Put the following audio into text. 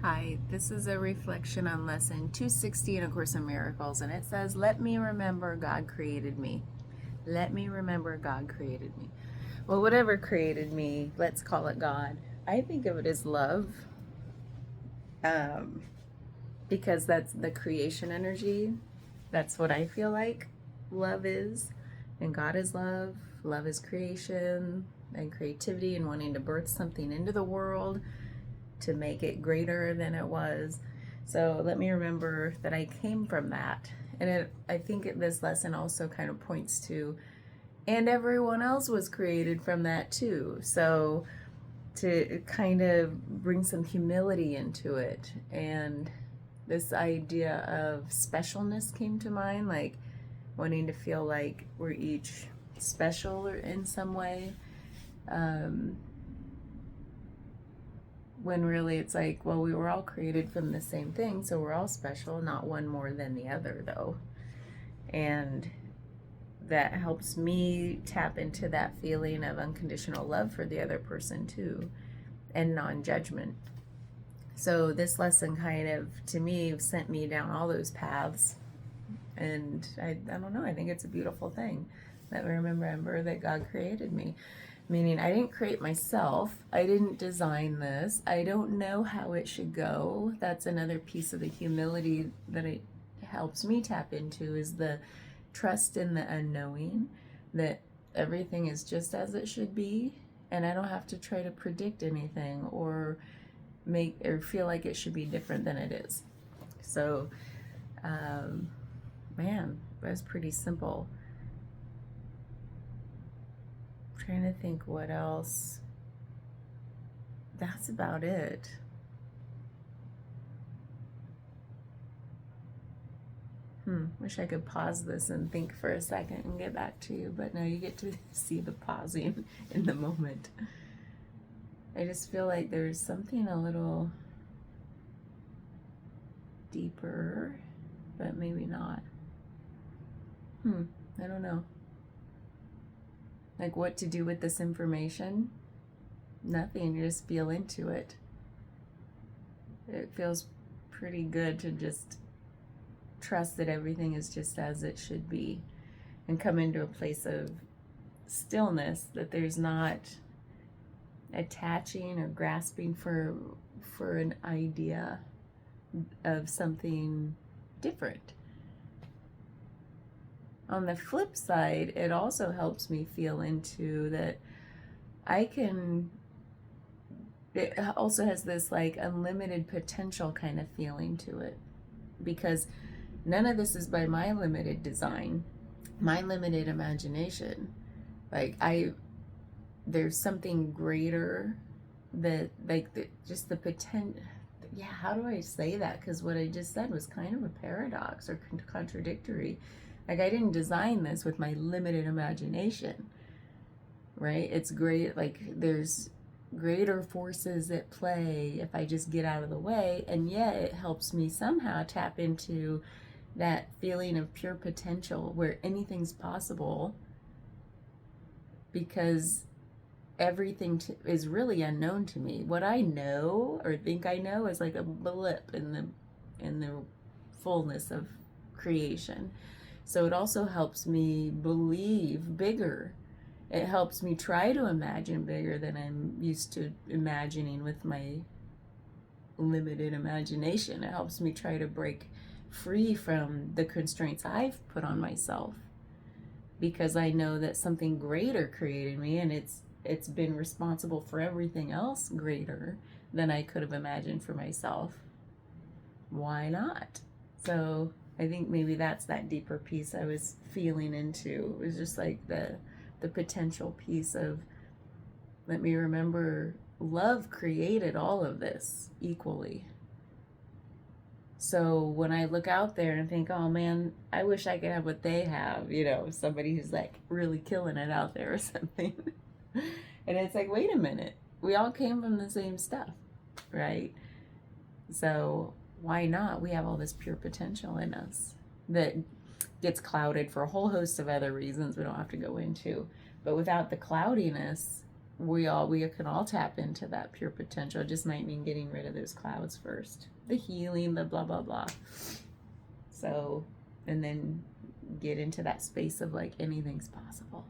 Hi, this is a reflection on lesson 260 in A Course in Miracles, and it says, let me remember God created me. Let me remember God created me. Well, whatever created me, let's call it God. I think of it as love, um, because that's the creation energy. That's what I feel like love is. And God is love. Love is creation and creativity and wanting to birth something into the world to make it greater than it was. So let me remember that I came from that. And I think this lesson also kind of points to, and everyone else was created from that too. So to kind of bring some humility into it. And this idea of specialness came to mind, like wanting to feel like we're each special in some way. When really it's like, well, we were all created from the same thing, so we're all special, not one more than the other, though. And that helps me tap into that feeling of unconditional love for the other person, too, and non-judgment. So this lesson kind of, to me, sent me down all those paths. And I don't know, I think it's a beautiful thing that we remember that God created me. Meaning I didn't create myself. I didn't design this. I don't know how it should go. That's another piece of the humility that it helps me tap into, is the trust in the unknowing, that everything is just as it should be, and I don't have to try to predict anything or make or feel like it should be different than it is. So, man, that's pretty simple. Trying to think what else. That's about it. Wish I could pause this and think for a second and get back to you, but no, you get to see the pausing in the moment. I just feel like there's something a little deeper, but maybe not. I don't know. Like what to do with this information? Nothing, you just feel into it. It feels pretty good to just trust that everything is just as it should be and come into a place of stillness, that there's not attaching or grasping for an idea of something different. On the flip side, it also helps me feel into that it also has this like unlimited potential kind of feeling to it, because none of this is by my limited design, my limited imagination. Like there's something greater that just the potential. Yeah, how do I say that? Because what I just said was kind of a paradox or contradictory. Like I didn't design this with my limited imagination, right? It's great. Like there's greater forces at play if I just get out of the way, and yet it helps me somehow tap into that feeling of pure potential where anything's possible, because everything is really unknown to me. What I know or think I know is like a blip in the fullness of creation. So it also helps me believe bigger. It helps me try to imagine bigger than I'm used to imagining with my limited imagination. It helps me try to break free from the constraints I've put on myself, because I know that something greater created me, and it's been responsible for everything else greater than I could have imagined for myself. Why not? So I think maybe that's that deeper piece I was feeling into. It was just like the potential piece of, let me remember love created all of this equally. So when I look out there and think, oh man, I wish I could have what they have, somebody who's like really killing it out there or something. And it's like, wait a minute, we all came from the same stuff, right? So why not? We have all this pure potential in us that gets clouded for a whole host of other reasons we don't have to go into. But without the cloudiness, we can all tap into that pure potential. It just might mean getting rid of those clouds first. The healing, the blah blah blah. So, and then get into that space of like anything's possible.